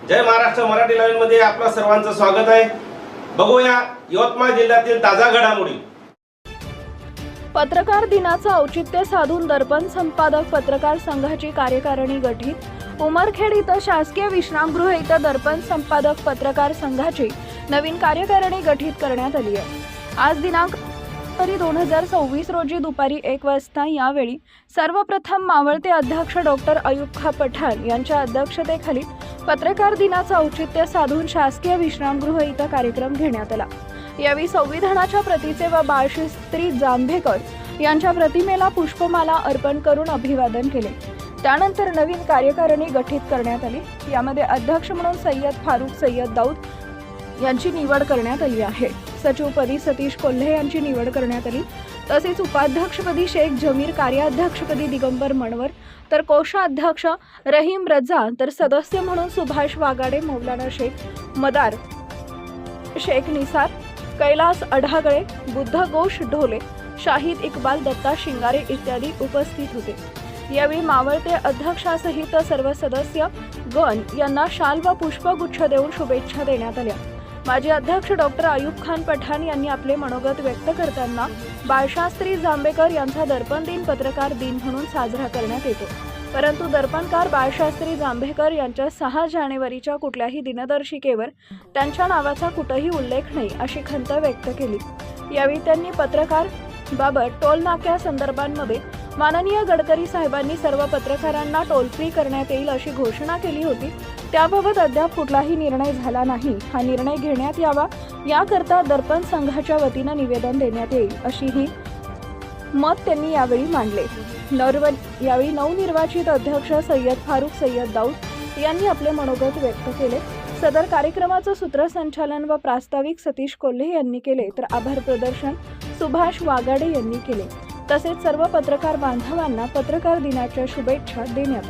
जय Maharashtra Marathi live मध्ये आपलं सर्वांचं स्वागत आहे। बघूया यवतमाळ जिल्ह्यातील ताजा घडामोडी। पत्रकार दिनाचं औचित्य साधून दर्पण संपादक पत्रकार संघाची कार्यकारिणी गठीत। उमरखेड इथं शासकीय विश्रामगृह इथं दर्पण संपादक पत्रकार संघाची नवीन कार्यकारिणी गठीत करण्यात आली आहे। आज दिनांक 2026 रोजी दुपारी 1 वाजता यावेळी सर्वप्रथम मावळते अध्यक्ष डॉक्टर अयूब खा पठाण यांच्या अध्यक्षतेखाली पत्रकार दिनाचं औचित्य साधून शासकीय विश्रामगृह इथं कार्यक्रम घेण्यात आला। यावेळी संविधानाच्या प्रतीचे व बाळशास्त्री जांभेकर यांच्या प्रतिमेला पुष्पमाला अर्पण करून अभिवादन केले। त्यानंतर नवीन कार्यकारिणी गठीत करण्यात आली। यामध्ये अध्यक्ष म्हणून सय्यद फारुख सय्यद दाऊद यांची निवड करण्यात आली आहे। सचिवपदी सतीश कोल्हे यांची निवड करण्यात आली। तसेच उपाध्यक्षपदी शेख जमीर, कार्याध्यक्षपदी दिगंबर मनवर, तर कोषाध्यक्ष रहीम रजा, तर सदस्य म्हणून सुभाष वागाडे, मौलाना शेख मदार, शेख निसार, कैलास अढागळे, बुद्ध घोष ढोले, शाहिद इक्बाल, दत्ता शिंगारे इत्यादी उपस्थित होते। यावेळी मावळते अध्यक्षासहित सर्व सदस्य गण यांना शाल व पुष्पगुच्छ देऊन शुभेच्छा देण्यात आल्या। माजी अध्यक्ष डॉक्टर अयूब खान पठाण यांनी आपले मनोगत व्यक्त करताना बाळशास्त्री जांभेकर यांचा दर्पण दिन पत्रकार दिन म्हणून साजरा करण्यात येतो, परंतु दर्पणकार बाळशास्त्री जांभेकर यांच्या 6 जानेवारीच्या कुठल्याही दिनदर्शिकेवर त्यांच्या नावाचा कुठेही उल्लेख नाही अशी खंत व्यक्त केली। यावेळी त्यांनी पत्रकार बाबत टोल नाक्या संदर्भांमध्ये माननीय गडकरी साहेबांनी सर्व पत्रकारांना टोल फ्री करण्यात येईल अशी घोषणा केली होती। त्याबाबत अद्याप कुठलाही निर्णय झाला नाही। हा निर्णय घेण्यात यावा याकरता दर्पण संघाच्या वतीनं निवेदन देण्यात येईल अशीही मत त्यांनी यावेळी मांडले। यावेळी नवनिर्वाचित अध्यक्ष सय्यद फारुख सय्यद दाऊद यांनी आपले मनोगत व्यक्त केले। सदर कार्यक्रमाचं सूत्रसंचालन व प्रास्ताविक सतीश कोल्हे यांनी केले, तर आभार प्रदर्शन सुभाष वागाडे यांनी केले। तसेच सर्व पत्रकार बांधवांना पत्रकार दिनाच्या शुभेच्छा देण्यात आल्या।